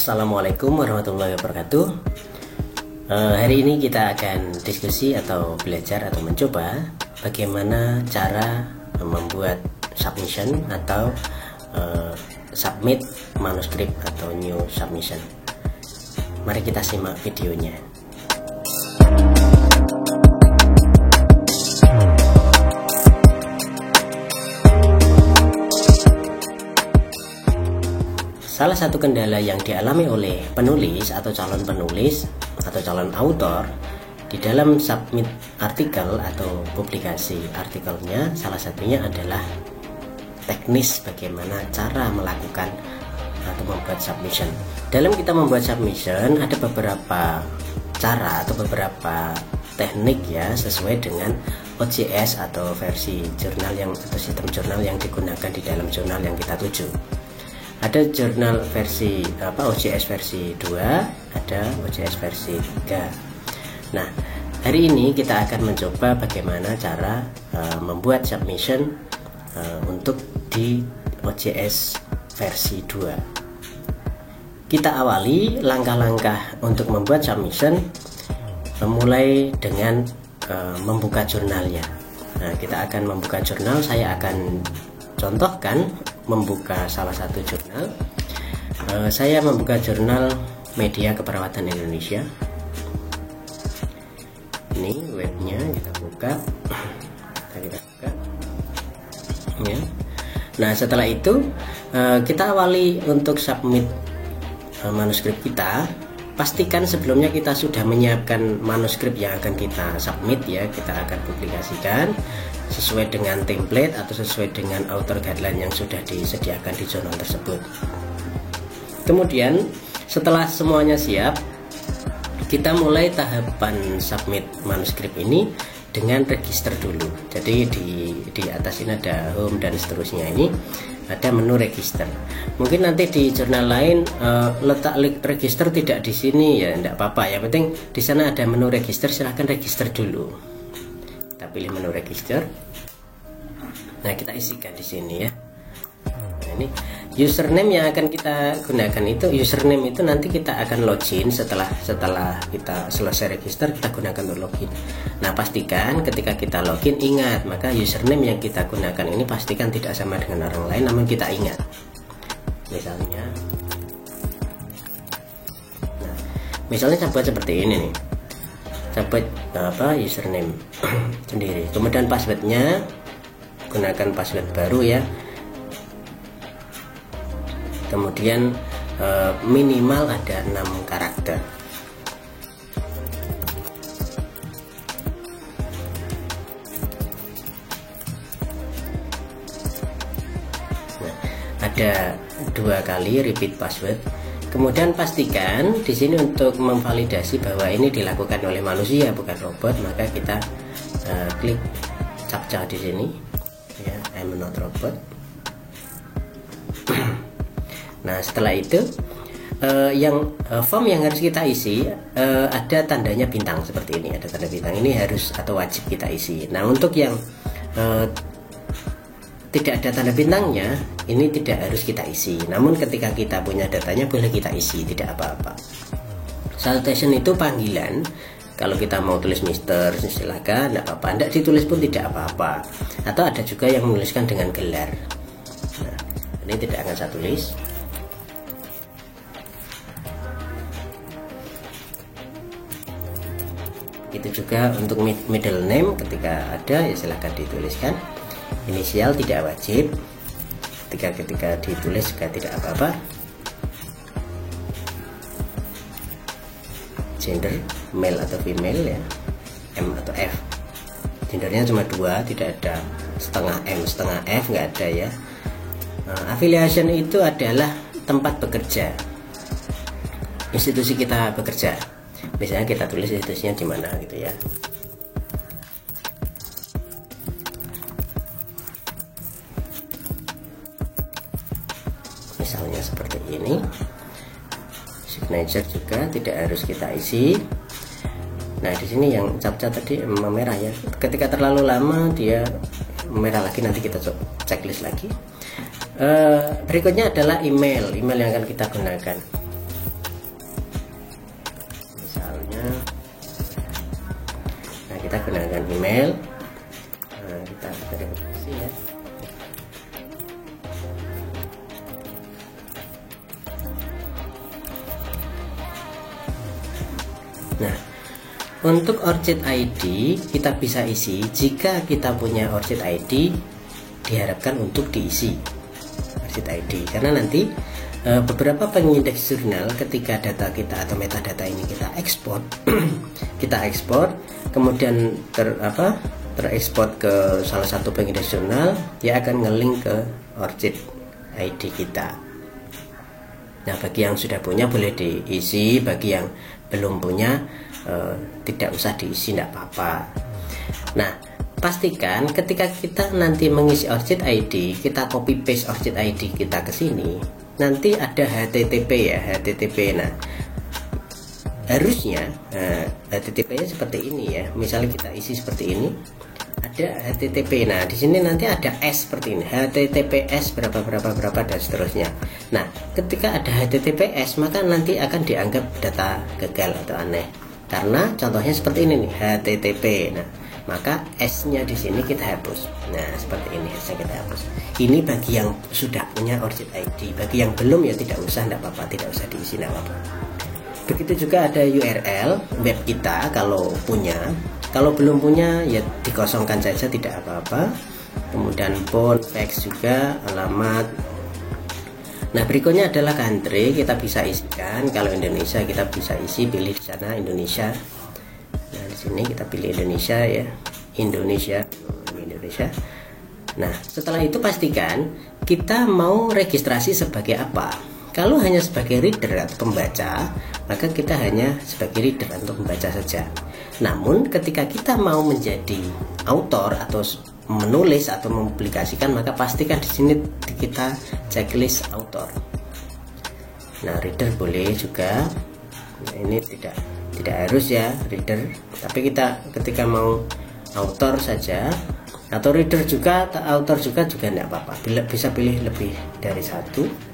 Assalamualaikum warahmatullahi wabarakatuh. Hari ini kita akan diskusi atau belajar atau mencoba bagaimana cara membuat submission atau submit manuskrip atau new submission. Mari kita simak videonya. Salah satu kendala yang dialami oleh penulis atau calon penulis atau calon autor di dalam submit artikel atau publikasi artikelnya, salah satunya adalah teknis bagaimana cara melakukan atau membuat submission. Dalam kita membuat submission ada beberapa cara atau beberapa teknik ya, sesuai dengan OJS atau versi jurnal atau sistem jurnal yang digunakan di dalam jurnal yang kita tuju. Ada jurnal versi OJS versi 2, ada OJS versi 3. Nah, hari ini kita akan mencoba bagaimana cara membuat submission untuk di OJS versi 2. Kita awali langkah-langkah untuk membuat submission mulai dengan membuka jurnalnya. Nah, kita akan membuka jurnal. Saya akan contohkan membuka salah satu jurnal. Saya membuka jurnal Media Keperawatan Indonesia. Ini webnya, kita buka. Ya. Nah, setelah itu kita awali untuk submit manuskrip kita. Pastikan sebelumnya kita sudah menyiapkan manuskrip yang akan kita submit ya, kita akan publikasikan sesuai dengan template atau sesuai dengan author guideline yang sudah disediakan di jurnal tersebut. Kemudian setelah semuanya siap, kita mulai tahapan submit manuskrip ini dengan register dulu. Jadi di atas ini ada home dan seterusnya, ini ada menu register. Mungkin nanti di jurnal lain letak link register tidak di sini ya, tidak apa-apa. Yang penting di sana ada menu register, silahkan register dulu. Kita pilih menu register. Nah, kita isikan di sini ya. Nah, ini username yang akan kita gunakan itu, username itu nanti kita akan login setelah kita selesai register, kita gunakan untuk login. Nah, pastikan ketika kita login, ingat, maka username yang kita gunakan ini pastikan tidak sama dengan orang lain, namun kita ingat. Misalnya saya buat seperti ini nih. Saya buat username sendiri. Kemudian passwordnya gunakan password baru ya. Kemudian minimal ada 6 karakter. Nah, ada 2 kali repeat password. Kemudian pastikan di sini untuk memvalidasi bahwa ini dilakukan oleh manusia bukan robot, maka kita klik captcha di sini ya, I'm not robot. Nah, setelah itu form yang harus kita isi ada tandanya bintang seperti ini, ada tanda bintang, ini harus atau wajib kita isi. Nah, untuk yang tidak ada tanda bintangnya, ini tidak harus kita isi. Namun ketika kita punya datanya boleh kita isi, tidak apa-apa. Salutation itu panggilan. Kalau kita mau tulis Mister, silakan, tidak apa-apa. Tidak ditulis pun tidak apa-apa. Atau ada juga yang menuliskan dengan gelar. Nah, ini tidak akan saya tulis. Itu juga untuk middle name, ketika ada ya silahkan dituliskan. Inisial tidak wajib, ketika ditulis juga tidak apa-apa. Gender male atau female ya, M atau F. Gendernya cuma 2, tidak ada setengah M setengah F, nggak ada ya. Affiliation itu adalah tempat bekerja, institusi kita bekerja. Misalnya kita tulis institusinya di mana gitu ya. Misalnya seperti ini. Signature juga tidak harus kita isi. Nah, di sini yang captcha tadi memerah ya. Ketika terlalu lama dia merah lagi, nanti kita checklist lagi. Berikutnya adalah email yang akan kita gunakan. gunakan email. Nah, kita verifikasi ya. Nah, untuk ORCID ID kita bisa isi. Jika kita punya ORCID ID, diharapkan untuk diisi ORCID ID, karena nanti beberapa pengindeks jurnal ketika data kita atau metadata ini kita ekspor kita ekspor, kemudian terekspor ke salah satu pengindeks jurnal, dia akan ngelink ke ORCID ID kita. Nah, bagi yang sudah punya boleh diisi, bagi yang belum punya tidak usah diisi, tidak apa-apa. Nah, pastikan ketika kita nanti mengisi ORCID ID, kita copy paste ORCID ID kita ke sini, nanti ada HTTP ya, HTTP. Nah, harusnya HTTP-nya seperti ini ya. Misalnya kita isi seperti ini, ada HTTP. Nah, di sini nanti ada S seperti ini, HTTPS berapa dan seterusnya. Nah, ketika ada HTTPS, maka nanti akan dianggap data gagal atau aneh. Karena contohnya seperti ini nih, HTTP. Nah, maka S-nya di sini kita hapus. Nah, seperti ini S-nya kita hapus. Ini bagi yang sudah punya ORCID ID. Bagi yang belum ya tidak usah, tidak apa-apa, tidak usah diisi, tidak apa-apa. Begitu juga ada URL web kita kalau punya. Kalau belum punya ya dikosongkan saja, tidak apa-apa. Kemudian phone, fax juga, alamat. Nah, berikutnya adalah country, kita bisa isikan. Kalau Indonesia kita bisa isi, pilih di sana Indonesia. Nah, di sini kita pilih Indonesia ya, Indonesia. Nah, setelah itu pastikan kita mau registrasi sebagai apa. Kalau hanya sebagai reader atau pembaca, maka kita hanya sebagai reader atau pembaca saja. Namun ketika kita mau menjadi autor atau menulis atau mempublikasikan, maka pastikan di sini kita checklist autor. Nah, reader boleh juga. Nah, ini tidak harus ya reader, tapi kita ketika mau autor saja atau reader juga atau autor juga tidak apa-apa. Bisa pilih lebih dari satu.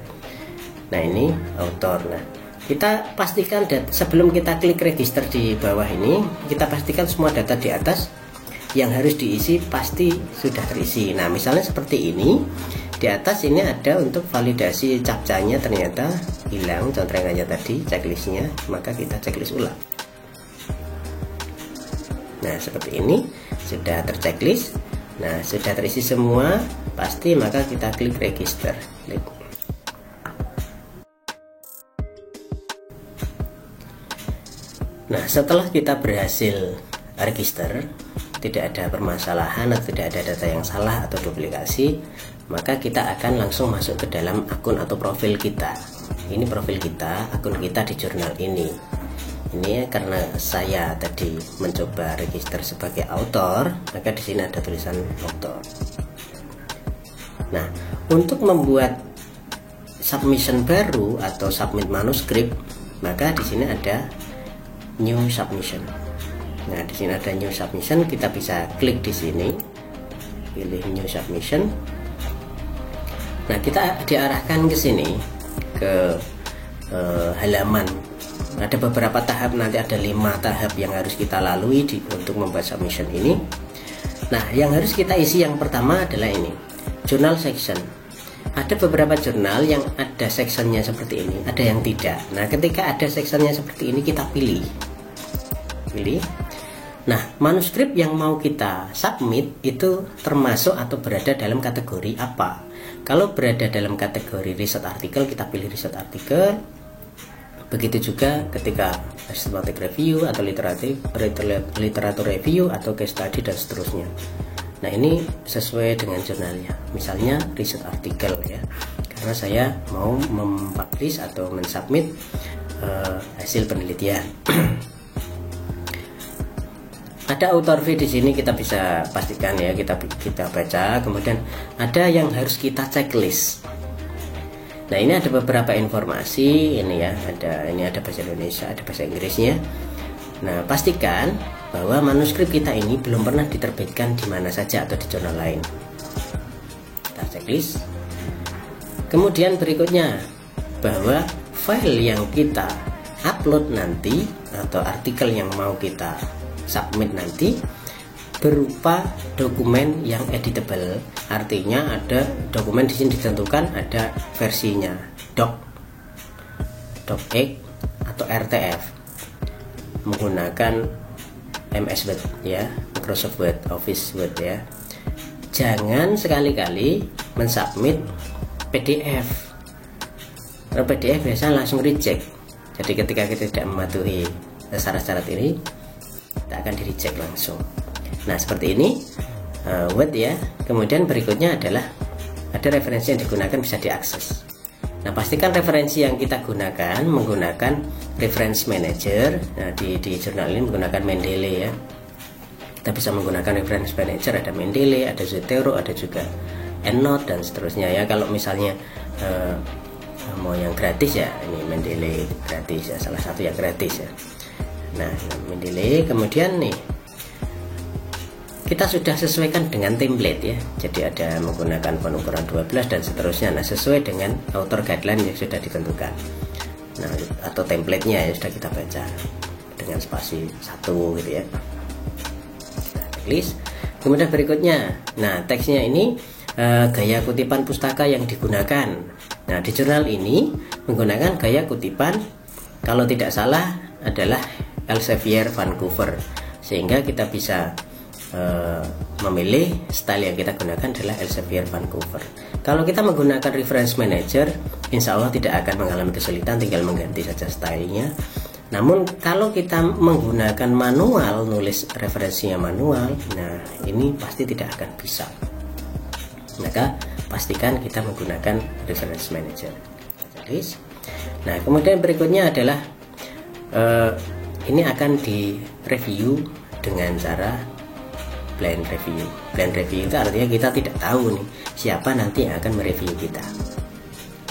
Nah, ini autor. Nah, kita pastikan sebelum kita klik register di bawah ini, kita pastikan semua data di atas yang harus diisi pasti sudah terisi. Nah, misalnya seperti ini, di atas ini ada untuk validasi captchanya ternyata hilang contrengannya tadi, checklistnya, maka kita checklist ulang. Nah, seperti ini sudah terchecklist. Nah, sudah terisi semua pasti, maka kita klik register. Nah, setelah kita berhasil register, tidak ada permasalahan atau tidak ada data yang salah atau duplikasi, maka kita akan langsung masuk ke dalam akun atau profil kita. Ini profil kita, akun kita di jurnal ini. Ini ya, karena saya tadi mencoba register sebagai autor, maka di sini ada tulisan autor. Nah, untuk membuat submission baru atau submit manuskrip, maka di sini ada new submission. Nah, di sini ada new submission, kita bisa klik di sini, pilih new submission. Nah, kita diarahkan ke sini ke halaman. Ada beberapa tahap, nanti ada 5 tahap yang harus kita lalui untuk membuat submission ini. Nah, yang harus kita isi yang pertama adalah ini, journal section. Ada beberapa jurnal yang ada sectionnya seperti ini, ada yang tidak. Nah, ketika ada sectionnya seperti ini, kita pilih. Nah, manuskrip yang mau kita submit itu termasuk atau berada dalam kategori apa. Kalau berada dalam kategori research article, kita pilih research article. Begitu juga ketika systematic review atau literatur review atau case study dan seterusnya. Nah, ini sesuai dengan jurnalnya. Misalnya research article ya, karena saya mau mempublish atau mensubmit hasil penelitian. Ada author fee di sini, kita bisa pastikan ya, kita baca. Kemudian ada yang harus kita checklist. Nah, ini ada beberapa informasi ini ya, ini ada bahasa Indonesia, ada bahasa Inggrisnya. Nah, pastikan bahwa manuskrip kita ini belum pernah diterbitkan di mana saja atau di jurnal lain. Kita checklist. Kemudian berikutnya, bahwa file yang kita upload nanti atau artikel yang mau kita submit nanti berupa dokumen yang editable. Artinya ada dokumen di sini ditentukan ada versinya docx atau RTF menggunakan MS Word ya, Microsoft Word, Office Word ya. Jangan sekali-kali mensubmit PDF. Kalau PDF biasanya langsung reject. Jadi ketika kita tidak mematuhi syarat-syarat ini, kita akan di reject langsung. Nah seperti ini Word ya. Kemudian berikutnya adalah ada referensi yang digunakan bisa diakses. Nah pastikan referensi yang kita gunakan menggunakan reference manager. Nah di jurnal ini menggunakan Mendeley ya. Kita bisa menggunakan reference manager, ada Mendeley, ada Zotero, ada juga EndNote dan seterusnya ya. Kalau misalnya mau yang gratis ya, ini Mendeley gratis ya, salah satu yang gratis ya. Nah Mendeley, kemudian nih kita sudah sesuaikan dengan template ya. Jadi ada menggunakan pengukuran 12 dan seterusnya. Nah sesuai dengan author guideline yang sudah ditentukan. Nah atau templatenya ya sudah kita baca dengan spasi 1 gitu ya. List. Kemudian berikutnya, nah teksnya ini gaya kutipan pustaka yang digunakan. Nah di jurnal ini menggunakan gaya kutipan, kalau tidak salah adalah Elsevier Vancouver, sehingga kita bisa memilih style yang kita gunakan adalah Elsevier Vancouver. Kalau kita menggunakan reference manager, insya Allah tidak akan mengalami kesulitan, tinggal mengganti saja stylenya. Namun kalau kita menggunakan manual, nulis referensinya manual, nah ini pasti tidak akan bisa. Maka pastikan kita menggunakan reference manager. Nah kemudian berikutnya adalah ini akan direview dengan cara blind review. Blind review itu artinya kita tidak tahu nih siapa nanti yang akan mereview kita.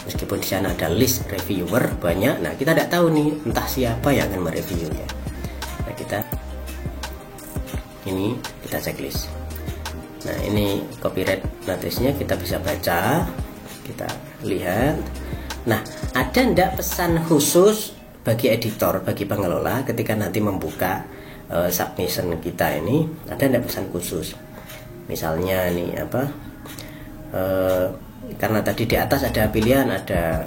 Meskipun di sana ada list reviewer banyak, nah kita tidak tahu nih entah siapa yang akan mereviewnya. Nah ini kita checklist. Nah ini copyright notice-nya kita bisa baca, kita lihat. Nah ada ndak pesan khusus bagi editor, bagi pengelola ketika nanti membuka submission kita ini, ada ndak pesan khusus? Misalnya nih apa? Karena tadi di atas ada pilihan, ada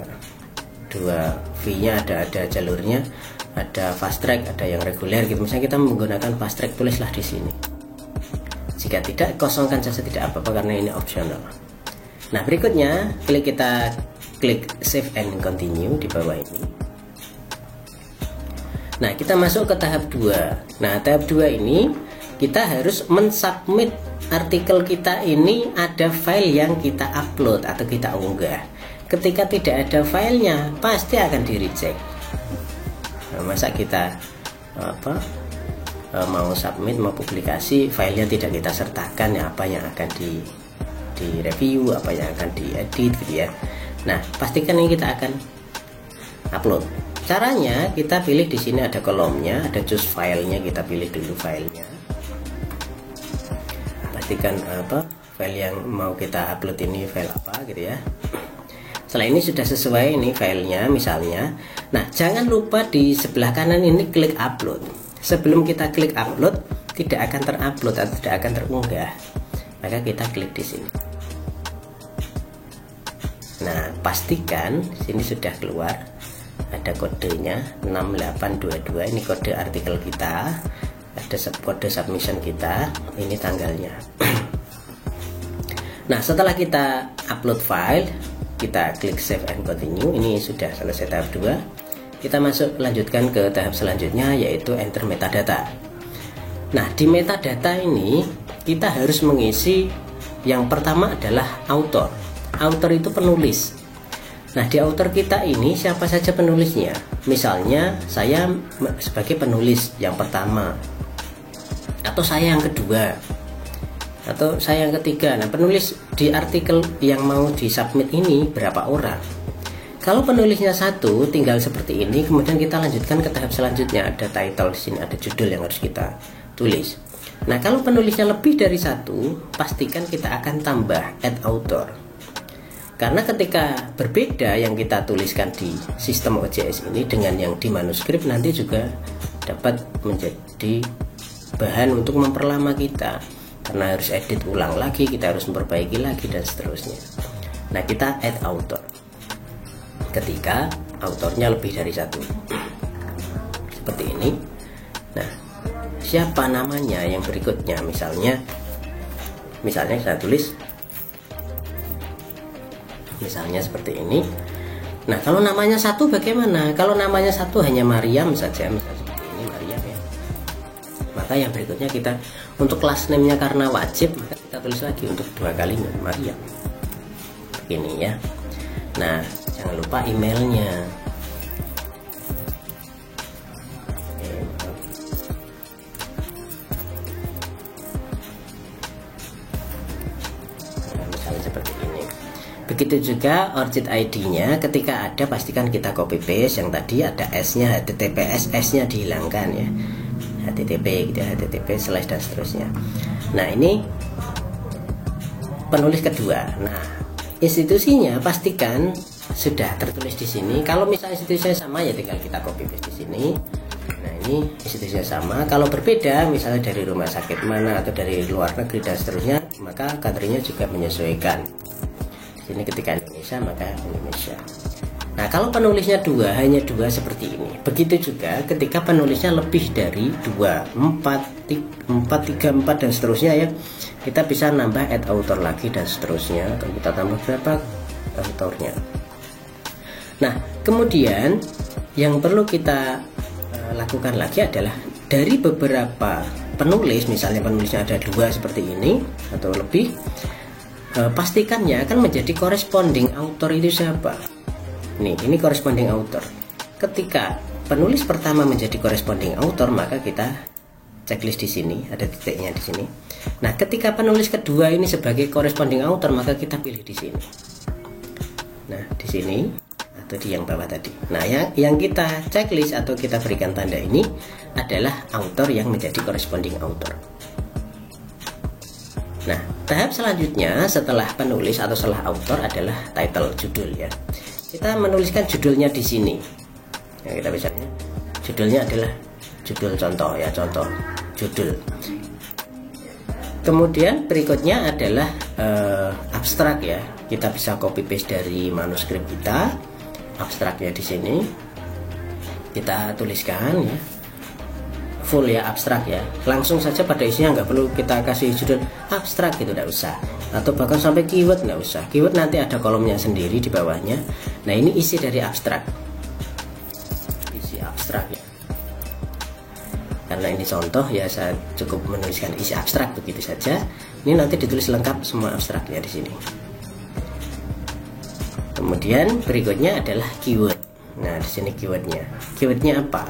dua V-nya, ada jalurnya, ada fast track, ada yang reguler gitu. Misalnya kita menggunakan fast track, tulislah di sini. Jika tidak, kosongkan saja, tidak apa-apa karena ini optional. Nah berikutnya kita klik save and continue di bawah ini. Nah kita masuk ke tahap 2. Nah tahap 2 ini kita harus mensubmit artikel kita ini, ada file yang kita upload atau kita unggah. Ketika tidak ada filenya pasti akan di reject. Nah, masa kita mau submit, mau publikasi, filenya tidak kita sertakan ya, apa yang akan di review, apa yang akan diedit gitu ya. Nah pastikan ini kita akan upload. Caranya kita pilih di sini ada kolomnya, ada choose filenya, kita pilih dulu filenya. Pastikan file yang mau kita upload ini file apa gitu ya. Setelah ini sudah sesuai ini filenya misalnya. Nah jangan lupa di sebelah kanan ini klik upload. Sebelum kita klik upload tidak akan terupload atau tidak akan terunggah, maka kita klik di sini. Nah pastikan sini sudah keluar, ada kodenya 6822, ini kode artikel kita, ada kode submission kita, ini tanggalnya. Nah setelah kita upload file, kita klik save and continue. Ini sudah selesai tahap 2. Kita lanjutkan ke tahap selanjutnya, yaitu enter metadata. Nah di metadata ini kita harus mengisi, yang pertama adalah author. Author itu penulis. Nah di author kita ini siapa saja penulisnya. Misalnya saya sebagai penulis yang pertama, atau saya yang kedua, atau saya yang ketiga. Nah penulis di artikel yang mau disubmit ini berapa orang? Kalau penulisnya satu, tinggal seperti ini. Kemudian kita lanjutkan ke tahap selanjutnya, ada title di sini, ada judul yang harus kita tulis. Nah kalau penulisnya lebih dari satu, pastikan kita akan tambah add author. Karena ketika berbeda yang kita tuliskan di sistem OJS ini dengan yang di manuskrip, nanti juga dapat menjadi bahan untuk memperlama kita. karena harus edit ulang lagi, kita harus memperbaiki lagi dan seterusnya. Nah, kita add author ketika autornya lebih dari satu, seperti ini. Nah, siapa namanya yang berikutnya, misalnya saya tulis misalnya seperti ini. Nah, kalau namanya satu bagaimana? Kalau namanya satu hanya Maryam saja, misalnya seperti ini, Maryam ya, maka yang berikutnya kita untuk class name-nya karena wajib, maka kita tulis lagi untuk 2 kalinya Maryam, begini ya. Nah, jangan lupa emailnya. Nah, misalnya seperti ini. Begitu juga ORCID ID-nya, ketika ada pastikan kita copy paste. Yang tadi ada S-nya, HTTPS, S-nya dihilangkan ya, HTTP gitu, HTTP slash dan seterusnya. Nah, ini penulis kedua. Nah, institusinya pastikan sudah tertulis di sini. Kalau misalnya institusinya sama ya tinggal kita copy paste di sini. Nah, ini institusinya sama. Kalau berbeda, misalnya dari rumah sakit mana atau dari luar negeri dan seterusnya, maka country-nya juga menyesuaikan. Di sini ketika Indonesia maka Indonesia. Nah, kalau penulisnya hanya dua seperti ini. Begitu juga ketika penulisnya lebih dari 2, 4, 3, 4 dan seterusnya ya, kita bisa nambah add author lagi dan seterusnya. Kalau kita tambah berapa autornya. Nah, kemudian yang perlu kita lakukan lagi adalah dari beberapa penulis, misalnya penulisnya ada 2 seperti ini atau lebih, pastikannya akan menjadi corresponding author itu siapa. Ini corresponding author. Ketika penulis pertama menjadi corresponding author, maka kita checklist di sini, ada titiknya di sini. Nah, ketika penulis kedua ini sebagai corresponding author, maka kita pilih di sini. Nah, di sini atau di yang bawah tadi. Nah, yang kita checklist atau kita berikan tanda ini adalah author yang menjadi corresponding author. Nah, tahap selanjutnya setelah penulis atau setelah author adalah title, judul ya. Kita menuliskan judulnya di sini. Ya, kita bisa, judulnya adalah judul contoh ya, contoh judul. Kemudian berikutnya adalah abstrak ya. Kita bisa copy paste dari manuskrip kita. Abstraknya di sini kita tuliskan ya, full ya, abstrak ya, langsung saja pada isinya, nggak perlu kita kasih judul abstrak gitu, nggak usah, atau bahkan sampai keyword nggak usah. Keyword nanti ada kolomnya sendiri di bawahnya. Nah, ini isi dari abstrak, isi abstrak ya. Karena ini contoh ya, saya cukup menuliskan isi abstrak begitu saja. Ini nanti ditulis lengkap semua abstraknya di sini. Kemudian berikutnya adalah keyword. Nah, di sini keywordnya. Keywordnya apa?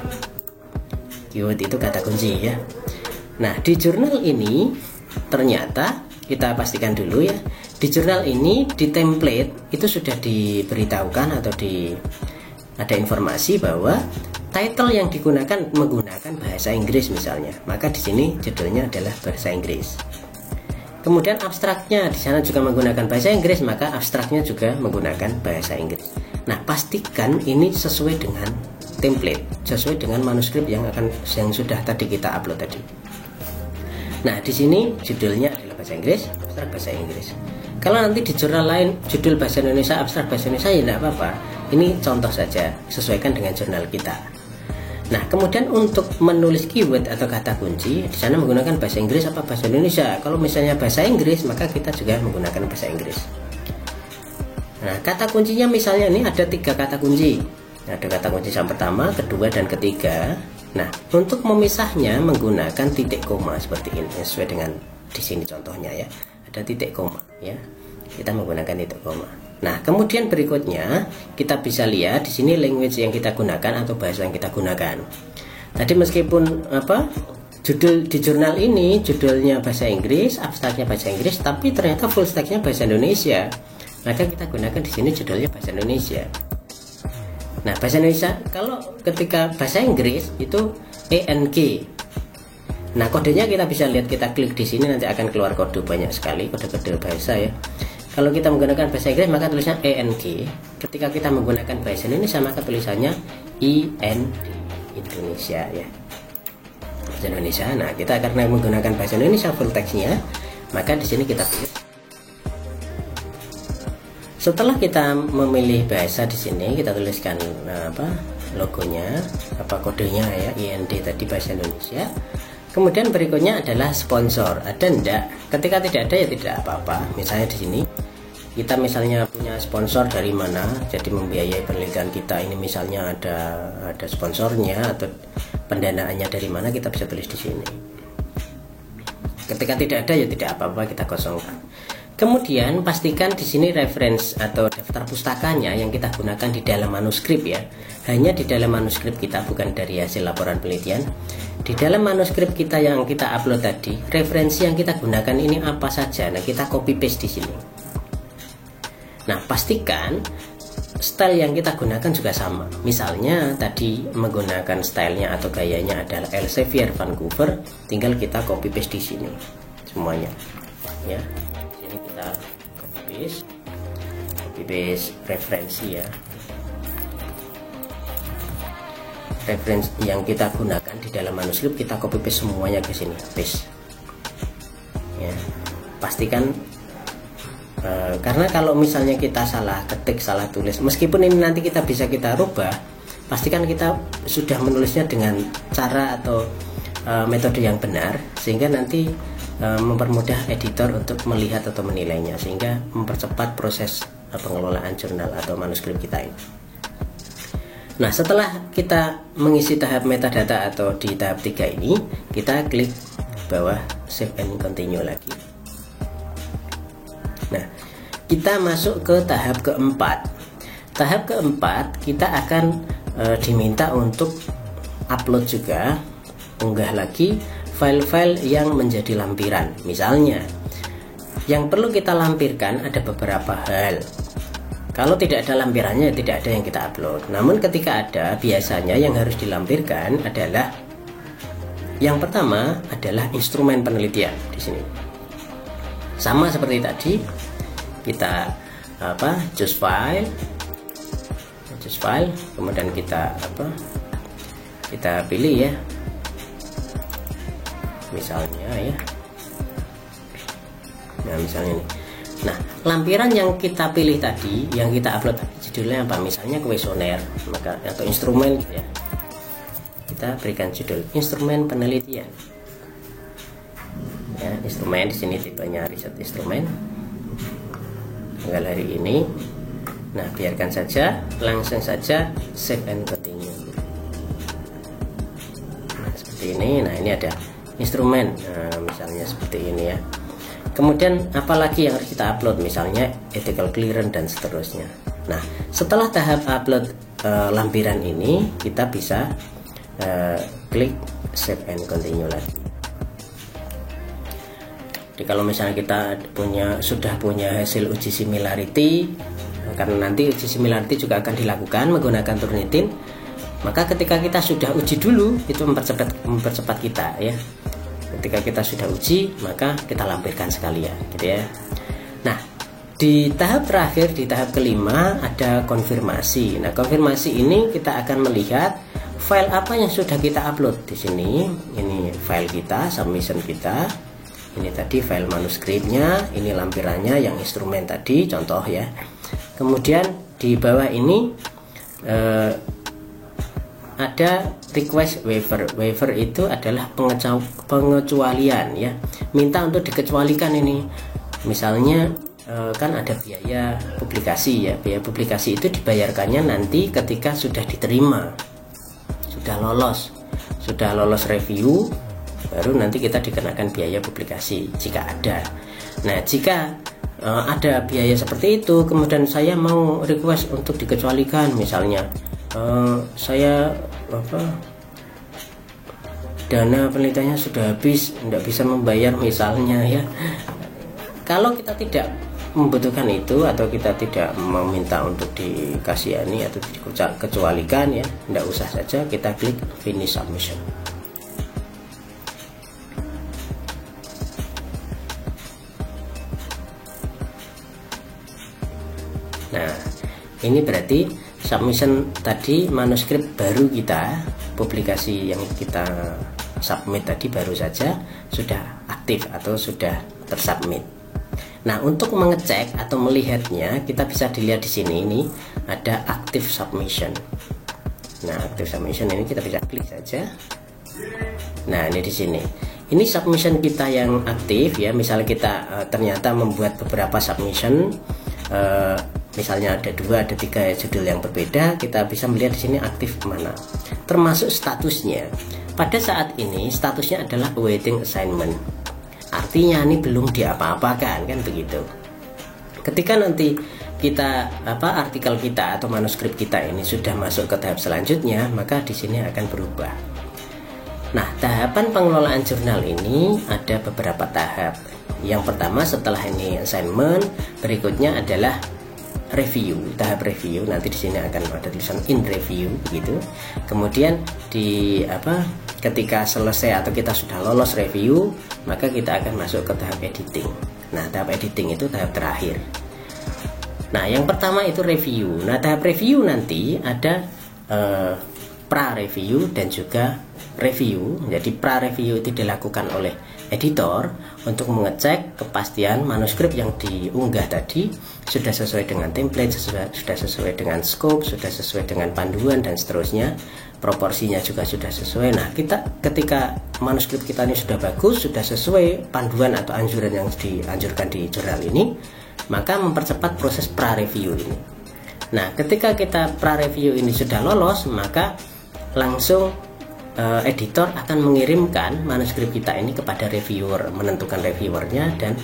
Keyword itu kata kunci ya. Nah, di jurnal ini ternyata kita pastikan dulu ya, di jurnal ini di template itu sudah diberitahukan atau ada informasi bahwa title yang digunakan menggunakan bahasa Inggris misalnya. Maka di sini judulnya adalah bahasa Inggris. Kemudian abstraknya di sana juga menggunakan bahasa Inggris, maka abstraknya juga menggunakan bahasa Inggris. Nah, pastikan ini sesuai dengan template, sesuai dengan manuskrip yang sudah tadi kita upload tadi. Nah, di sini judulnya adalah bahasa Inggris, abstrak bahasa Inggris. Kalau nanti di jurnal lain judul bahasa Indonesia, abstrak bahasa Indonesia, ya tidak apa-apa. Ini contoh saja, sesuaikan dengan jurnal kita. Nah, kemudian untuk menulis keyword atau kata kunci, di sana menggunakan bahasa Inggris apa bahasa Indonesia. Kalau misalnya bahasa Inggris, maka kita juga menggunakan bahasa Inggris. Nah, kata kuncinya misalnya ini ada 3 kata kunci. Ada kata kunci yang pertama, kedua, dan ketiga. Nah, untuk memisahnya menggunakan titik koma seperti ini, sesuai dengan di sini contohnya ya. Ada titik koma ya. Kita menggunakan titik koma. Nah, kemudian berikutnya kita bisa lihat di sini language yang kita gunakan atau bahasa yang kita gunakan. Tadi meskipun judul di jurnal ini judulnya bahasa Inggris, abstraknya bahasa Inggris, tapi ternyata full stacknya bahasa Indonesia. Maka kita gunakan di sini judulnya bahasa Indonesia. Nah, bahasa Indonesia kalau ketika bahasa Inggris itu ENG. Nah, kodenya kita bisa lihat, kita klik di sini nanti akan keluar kode banyak sekali, kode-kode bahasa ya. Kalau kita menggunakan bahasa Inggris maka tulisannya ENG. Ketika kita menggunakan bahasa Indonesia maka tulisannya IND, Indonesia ya. Bahasa Indonesia. Nah, kita karena menggunakan bahasa Indonesia full text-nya, maka di sini kita pilih. Setelah kita memilih bahasa di sini, kita tuliskan logonya, kodenya ya, IND tadi bahasa Indonesia. Kemudian berikutnya adalah sponsor, ada enggak? Ketika tidak ada ya tidak apa-apa. Misalnya di sini kita misalnya punya sponsor dari mana, jadi membiayai penelitian kita ini, misalnya ada sponsornya atau pendanaannya dari mana, kita bisa tulis di sini. Ketika tidak ada ya tidak apa-apa, kita kosongkan. Kemudian pastikan di sini reference atau daftar pustakanya yang kita gunakan di dalam manuskrip ya, hanya di dalam manuskrip kita, bukan dari hasil laporan penelitian. Di dalam manuskrip kita yang kita upload tadi, referensi yang kita gunakan ini apa saja. Nah, kita copy paste di sini. Nah, pastikan style yang kita gunakan juga sama. Misalnya tadi menggunakan stylenya atau gayanya adalah Elsevier Vancouver, tinggal kita copy paste di sini semuanya. Ya, sini kita copy paste referensi ya. Referensi yang kita gunakan di dalam manuskrip kita copy paste semuanya ke sini, paste. Ya, pastikan. Karena kalau misalnya kita salah ketik, salah tulis, meskipun ini nanti kita bisa kita rubah, pastikan kita sudah menulisnya dengan cara atau metode yang benar, sehingga nanti mempermudah editor untuk melihat atau menilainya, sehingga mempercepat proses pengelolaan jurnal atau manuskrip kita ini. Nah, setelah kita mengisi tahap metadata atau di tahap 3 ini, kita klik bawah save and continue lagi. Nah, kita masuk ke tahap keempat. Tahap keempat kita akan diminta untuk upload juga, unggah lagi file-file yang menjadi lampiran. Misalnya, yang perlu kita lampirkan ada beberapa hal. Kalau tidak ada lampirannya, tidak ada yang kita upload. Namun ketika ada, biasanya yang harus dilampirkan adalah yang pertama adalah instrumen penelitian di sini. Sama seperti tadi, kita choose file, kemudian kita pilih ya, misalnya ya. Nah, misalnya ini. Nah, lampiran yang kita pilih tadi, yang kita upload tadi, judulnya apa? Misalnya kuesioner, maka atau instrumen gitu ya. Kita berikan judul instrumen penelitian. Ya, instrumen di sini tipenya riset instrumen, tanggal hari ini. Nah, biarkan saja, langsung saja save and continue. Nah, seperti ini. Nah, ini ada instrumen, misalnya seperti ini ya. Kemudian apalagi yang harus kita upload, misalnya ethical clearance dan seterusnya. Nah, setelah tahap upload lampiran ini, kita bisa klik save and continue lagi. Jadi kalau misalnya kita sudah punya hasil uji similarity, karena nanti uji similarity juga akan dilakukan menggunakan Turnitin, maka ketika kita sudah uji dulu, itu mempercepat kita ya. Ketika kita sudah uji, maka kita lampirkan sekalian gitu ya. Nah, di tahap terakhir, di tahap kelima ada konfirmasi. Nah, konfirmasi ini kita akan melihat file apa yang sudah kita upload di sini. Ini file kita, submission kita. Ini tadi file manuskripnya, ini lampirannya yang instrumen tadi, contoh ya. Kemudian di bawah ini ada request waiver. Waiver itu adalah pengecualian ya, minta untuk dikecualikan ini. Misalnya kan ada biaya publikasi ya, biaya publikasi itu dibayarkannya nanti ketika sudah diterima, sudah lolos review, baru nanti kita dikenakan biaya publikasi jika ada. Nah, jika ada biaya seperti itu, kemudian saya mau request untuk dikecualikan, misalnya saya dana penelitiannya sudah habis, tidak bisa membayar misalnya ya. Kalau kita tidak membutuhkan itu, atau kita tidak meminta untuk dikasihani atau dikecualikan ya, tidak usah saja, kita klik finish submission. Nah, ini berarti submission tadi, manuskrip baru kita, publikasi yang kita submit tadi baru saja sudah aktif atau sudah tersubmit. Nah, untuk mengecek atau melihatnya kita bisa dilihat di sini, ini ada active submission. Nah, active submission ini kita bisa klik saja. Nah, ini di sini. Ini submission kita yang aktif ya. Misalnya kita ternyata membuat beberapa submission, misalnya ada 2, ada 3 judul yang berbeda, kita bisa melihat di sini aktif mana. Termasuk statusnya. Pada saat ini statusnya adalah awaiting assignment. Artinya ini belum diapa-apakan, kan begitu. Ketika nanti kita artikel kita atau manuskrip kita ini sudah masuk ke tahap selanjutnya, maka di sini akan berubah. Nah, tahapan pengelolaan jurnal ini ada beberapa tahap. Yang pertama setelah ini assignment, berikutnya adalah review, tahap review. Nanti di sini akan ada tulisan in review gitu. Kemudian ketika selesai atau kita sudah lolos review, maka kita akan masuk ke tahap editing. Nah, tahap editing itu tahap terakhir. Nah, yang pertama itu review. Nah, tahap review nanti ada pra-review dan juga review. Jadi pra-review itu dilakukan oleh editor untuk mengecek kepastian manuskrip yang diunggah tadi sudah sesuai dengan template, sudah sesuai dengan scope, sudah sesuai dengan panduan dan seterusnya. Proporsinya juga sudah sesuai. Nah, ketika manuskrip kita ini sudah bagus, sudah sesuai panduan atau anjuran yang dianjurkan di jurnal ini, maka mempercepat proses pra-review ini. Nah, ketika kita pra-review ini sudah lolos, maka langsung editor akan mengirimkan manuskrip kita ini kepada reviewer, menentukan reviewernya dan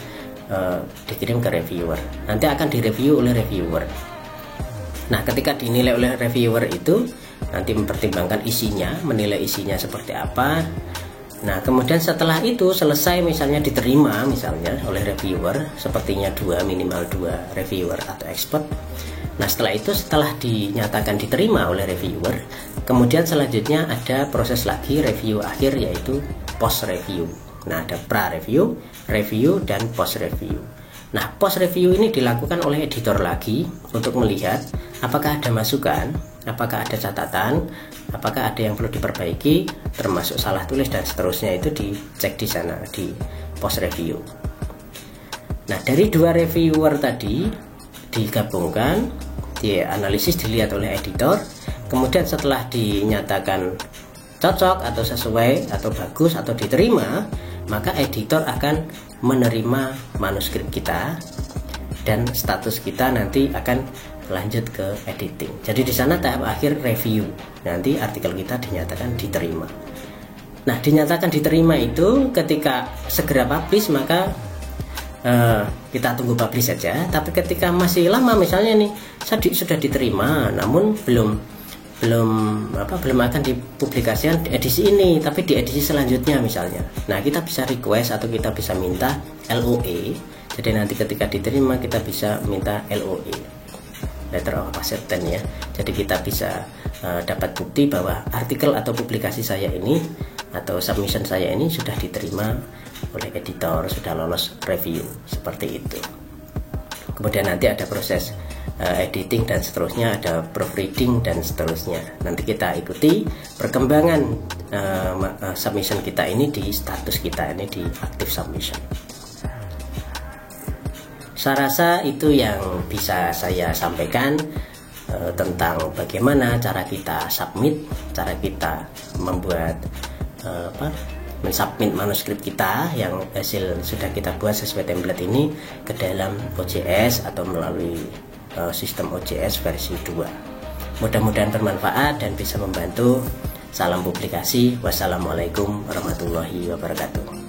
dikirim ke reviewer. Nanti akan direview oleh reviewer. Nah, ketika dinilai oleh reviewer itu nanti mempertimbangkan isinya, menilai isinya seperti apa. Nah, kemudian setelah itu selesai, misalnya diterima misalnya oleh reviewer, sepertinya minimal 2 reviewer atau expert. Nah, setelah itu, setelah dinyatakan diterima oleh reviewer, kemudian selanjutnya ada proses lagi review akhir, yaitu post review. Nah, ada pra-review, review, dan post review. Nah, post review ini dilakukan oleh editor lagi untuk melihat apakah ada masukan, apakah ada catatan, apakah ada yang perlu diperbaiki, termasuk salah tulis dan seterusnya, itu dicek di sana di post review. Nah, dari 2 reviewer tadi digabungkan, dianalisis, dilihat oleh editor, kemudian setelah dinyatakan cocok atau sesuai atau bagus atau diterima, maka editor akan menerima manuskrip kita dan status kita nanti akan lanjut ke editing. Jadi di sana tahap akhir review, nanti artikel kita dinyatakan diterima. Nah, dinyatakan diterima itu ketika segera publish, maka kita tunggu publish saja. Tapi ketika masih lama, misalnya nih sudah diterima namun belum akan dipublikasikan di edisi ini, tapi di edisi selanjutnya misalnya. Nah, kita bisa request atau kita bisa minta LOA. Jadi nanti ketika diterima kita bisa minta LOA, letter of acceptance ya. Jadi kita bisa dapat bukti bahwa artikel atau publikasi saya ini atau submission saya ini sudah diterima oleh editor, sudah lolos review, seperti itu. Kemudian nanti ada proses editing dan seterusnya, ada proofreading dan seterusnya. Nanti kita ikuti perkembangan submission kita ini di status kita ini di active submission. Saya rasa itu yang bisa saya sampaikan tentang bagaimana cara kita submit, cara kita membuat mensubmit manuskrip kita yang hasil sudah kita buat sesuai template ini ke dalam OJS atau melalui sistem OJS versi 2. Mudah-mudahan bermanfaat dan bisa membantu. Salam publikasi. Wassalamualaikum warahmatullahi wabarakatuh.